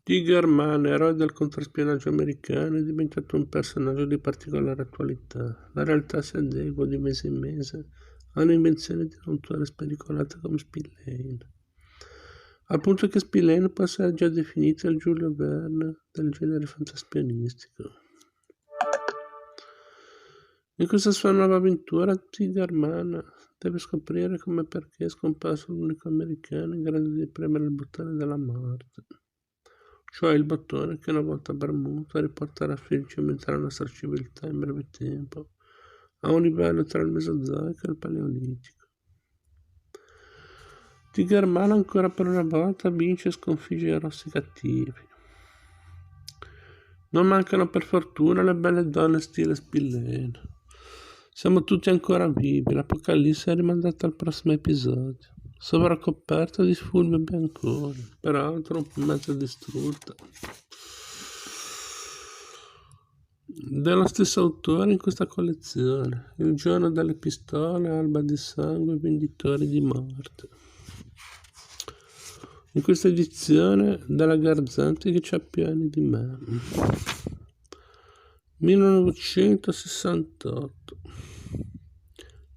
Tiger Man, eroe del controspionaggio americano, è diventato un personaggio di particolare attualità. La realtà si adegua di mese in mese a un'invenzione di un autore spericolata come Spillane. Al punto che Spillane può essere già definito il Giulio Verne del genere fantaspionistico. In questa sua nuova avventura, Tiger Man deve scoprire come e perché è scomparso l'unico americano in grado di premere il bottone della morte. Cioè il bottone che una volta premuto riporterà felicamente la nostra civiltà in breve tempo a un livello tra il Mesozoico e il Paleolitico. Tiger Man ancora per una volta vince e sconfigge i rossi cattivi. Non mancano per fortuna le belle donne stile Spillane. Siamo tutti ancora vivi, l'apocalisse è rimandata al prossimo episodio. Sovraccoperta di fulmini bianconi, peraltro un po' mezzo distrutta. Dello stesso autore in questa collezione, Il giorno delle pistole, Alba di sangue, Venditori di morte. In questa edizione della Garzanti che c'ha più anni di me. 1968.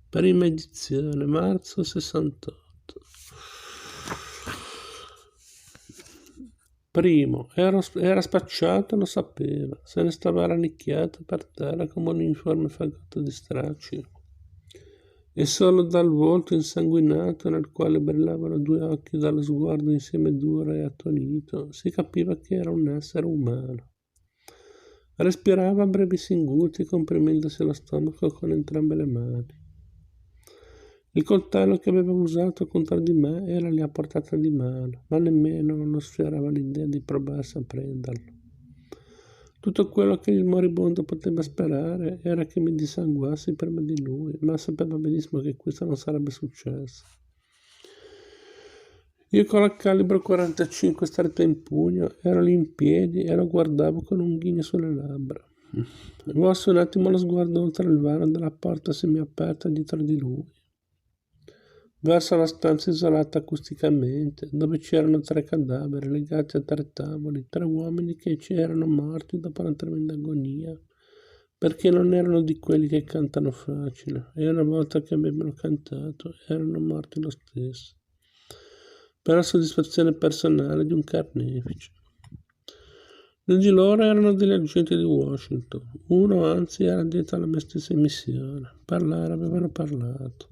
Prima edizione, marzo 68. Primo, era spacciato, lo sapeva, se ne stava rannicchiato per terra come un uniforme fagotto di stracci. E solo dal volto insanguinato nel quale brillavano due occhi dallo sguardo insieme duro e attonito, si capiva che era un essere umano. Respirava a brevi singulti, comprimendosi lo stomaco con entrambe le mani. Il coltello che aveva usato contro di me era lì a portata di mano, ma nemmeno non sfiorava l'idea di provarsi a prenderlo. Tutto quello che il moribondo poteva sperare era che mi dissanguassi prima di lui, ma sapeva benissimo che questo non sarebbe successo. Io con la calibro 45 stretta in pugno ero lì in piedi e lo guardavo con un ghigno sulle labbra. Volse un attimo lo sguardo oltre il vano della porta semiaperta dietro di lui, verso la stanza isolata acusticamente, dove c'erano 3 cadaveri legati a 3 tavoli, 3 uomini che ci erano morti dopo una tremenda agonia, perché non erano di quelli che cantano facile, e una volta che avevano cantato erano morti lo stesso, per la soddisfazione personale di un carnefice. 2 di loro erano degli agenti di Washington, uno anzi era addetto alla mia stessa missione, parlare avevano parlato.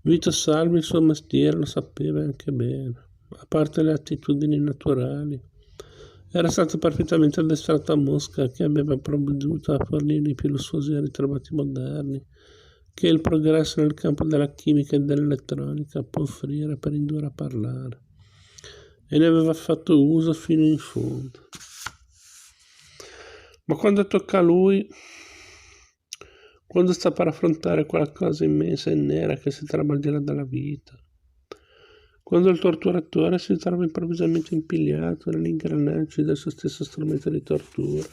Vito Salvi il suo mestiere lo sapeva anche bene, a parte le attitudini naturali. Era stato perfettamente addestrato a Mosca, che aveva provveduto a fornire i più lussuosi ritrovati moderni che il progresso nel campo della chimica e dell'elettronica può offrire per indurre a parlare, e ne aveva fatto uso fino in fondo. Ma quando tocca a lui, quando sta per affrontare quella cosa immensa e nera che si trova al di là della vita, quando il torturatore si trova improvvisamente impigliato negli ingranaggi del suo stesso strumento di tortura,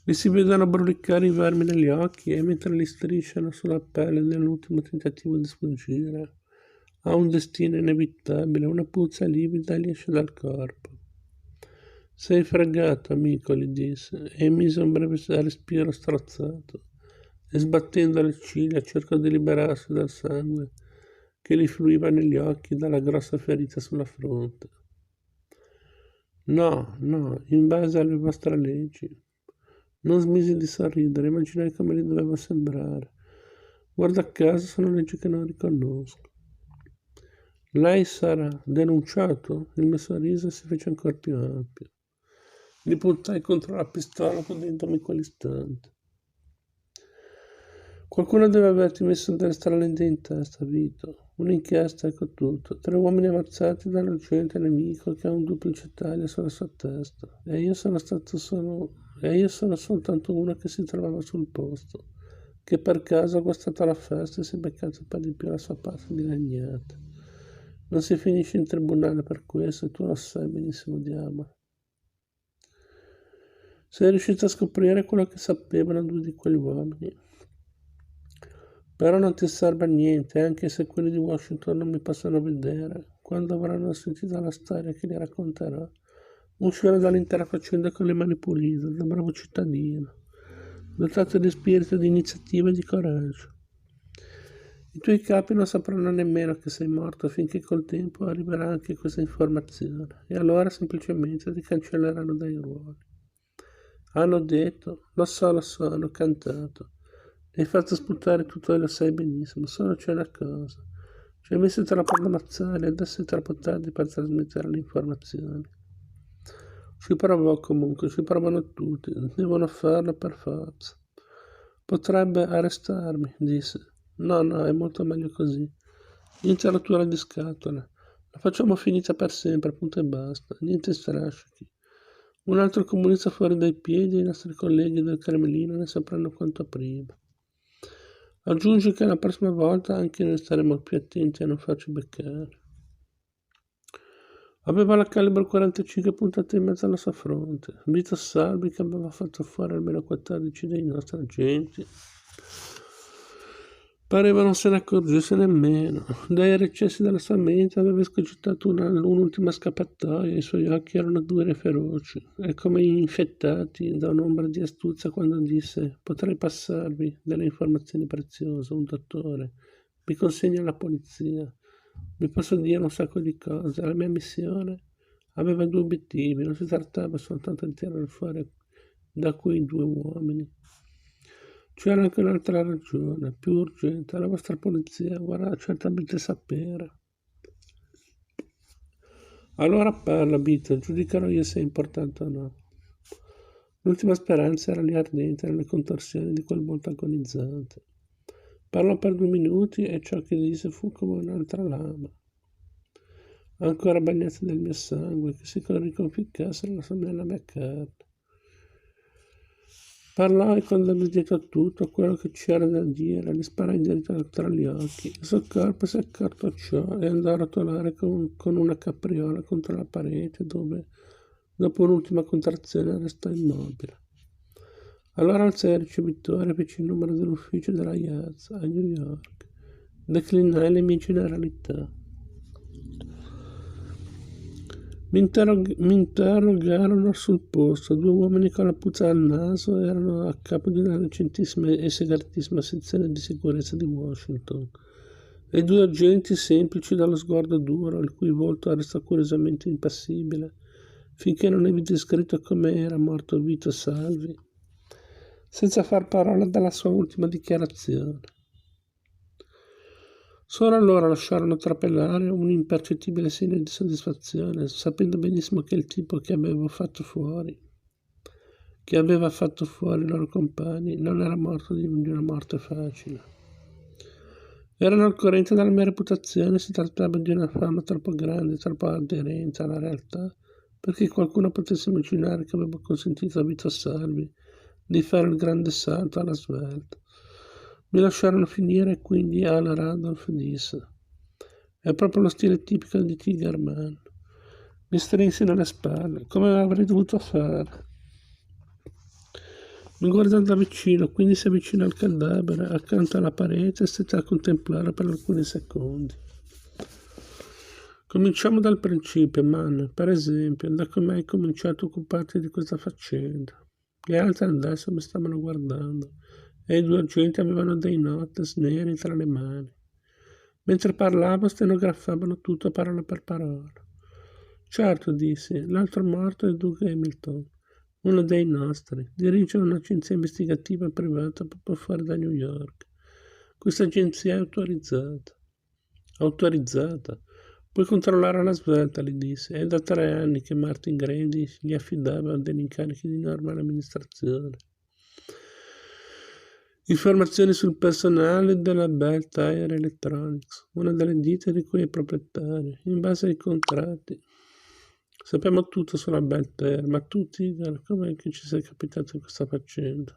gli si vedono brulicare i vermi negli occhi e mentre li strisciano sulla pelle nell'ultimo tentativo di sfuggire a un destino inevitabile, una puzza livida gli esce dal corpo. Sei fregato, amico, gli disse, e mise un breve respiro strozzato, e sbattendo le ciglia cercò di liberarsi dal sangue che gli fluiva negli occhi dalla grossa ferita sulla fronte. No, in base alle vostre leggi. Non smisi di sorridere, immaginai come gli doveva sembrare. Guarda caso sono leggi che non riconosco. Lei sarà denunciato? Il mio sorriso si fece ancora più ampio. Gli puntai contro la pistola chiudendomi quell'istante. Qualcuno deve averti messo delle stralende in testa, Vito. Un'inchiesta, ecco tutto. 3 uomini ammazzati dall'agente nemico che ha un duplice taglio sulla sua testa. E io sono soltanto uno che si trovava sul posto, che per caso ha guastato la festa e si è beccato per di più la sua parte di legnate. Non si finisce in tribunale per questo e tu lo sai benissimo, diavolo. Sei riuscito a scoprire quello che sapevano 2 di quegli uomini? Però non ti serve a niente, anche se quelli di Washington non mi possono vedere. Quando avranno sentito la storia che li racconterò, uscirò dall'intera faccenda con le mani pulite, da bravo cittadino, dotato di spirito, di iniziativa e di coraggio. I tuoi capi non sapranno nemmeno che sei morto finché col tempo arriverà anche questa informazione e allora semplicemente ti cancelleranno dai ruoli. Hanno detto, lo so, hanno cantato. Mi hai fatto sputare tutto e lo sai benissimo, solo c'è una cosa. Ci hai messo troppo ad ammazzare e adesso è troppo tardi per trasmettere le informazioni. Ci provò comunque, ci provano tutti, devono farlo per forza. Potrebbe arrestarmi, disse. No, è molto meglio così. Niente rottura di scatola. La facciamo finita per sempre, punto e basta. Niente strascichi. Un altro comunista fuori dai piedi e i nostri colleghi del Cremlino ne sapranno quanto prima. Aggiungi che la prossima volta anche noi staremo più attenti a non farci beccare. Aveva la calibro 45 puntata in mezzo alla sua fronte. Vito Salvi che aveva fatto fuori almeno 14 dei nostri agenti. Pareva non se ne accorgesse nemmeno. Dai recessi della sua mente aveva escogitato un'ultima scappatoia. I suoi occhi erano duri e feroci, e come infettati da un'ombra di astuzia quando disse: potrei passarvi delle informazioni preziose, un dottore. Mi consegna alla polizia. Vi posso dire un sacco di cose. La mia missione aveva due obiettivi. Non si trattava soltanto di tirare fuori da quei due uomini. C'era anche un'altra ragione, più urgente. La vostra polizia vorrà certamente sapere. Allora parla, Vito, giudicherò io se è importante o no. L'ultima speranza era lì ardente nelle contorsioni di quel volto agonizzante. Parlò per 2 minuti e ciò che disse fu come un'altra lama, ancora bagnata del mio sangue, che si riconficcasse nella mia carne. Parlò e quando mi detto tutto quello che c'era da dire, gli sparai diritto tra gli occhi. Il suo corpo si accartocciò e andò a rotolare con una capriola contro la parete dove, dopo un'ultima contrazione, restò immobile. Allora alzai il ricevitore e feci il numero dell'ufficio della IAZ a New York. Declinai le mie generalità. Mi interrogarono sul posto. 2 uomini con la puzza al naso erano a capo di una recentissima e segretissima sezione di sicurezza di Washington. E 2 agenti semplici dallo sguardo duro, il cui volto restò curiosamente impassibile, finché non ebbi descritto come era morto Vito Salvi, senza far parola dalla sua ultima dichiarazione. Solo allora lasciarono trapelare un impercettibile segno di soddisfazione, sapendo benissimo che il tipo che aveva fatto fuori i loro compagni, non era morto di una morte facile. Erano al corrente della mia reputazione, si trattava di una fama troppo grande, troppo aderente alla realtà, perché qualcuno potesse immaginare che avevo consentito a Vito Salvi di fare il grande salto alla svelta. Mi lasciarono finire e quindi Al Randolph disse: è proprio lo stile tipico di Tigerman. Mi strinsi nelle spalle, come avrei dovuto fare. Mi guardò da vicino, quindi si avvicinò al cadavere, accanto alla parete e stette a contemplarlo per alcuni secondi. Cominciamo dal principio, man, per esempio, da come hai cominciato a occuparti di questa faccenda. Gli altri adesso mi stavano guardando e i 2 agenti avevano dei notes neri tra le mani. Mentre parlavo stenografavano tutto parola per parola. Certo, dissi, l'altro morto è Doug Hamilton, uno dei nostri. Dirige un'agenzia investigativa privata proprio fuori da New York. Questa agenzia è autorizzata. Autorizzata? Puoi controllare la svelta, gli disse. È da 3 anni che Martin Grady gli affidava degli incarichi di normale amministrazione. Informazioni sul personale della Bell Tire Electronics, una delle ditte di cui è proprietario, in base ai contratti. Sappiamo tutto sulla Bell Tire, ma tu, Tiger, com'è che ci sei capitato in questa faccenda?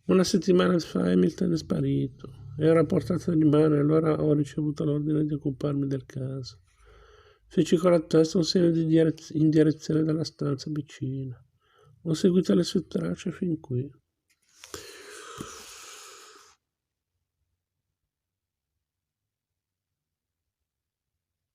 1 settimana fa Hamilton è sparito. Era a portata di mano e allora ho ricevuto l'ordine di occuparmi del caso. Feci con la testa un segno in direzione della stanza vicina. Ho seguito le sue tracce fin qui.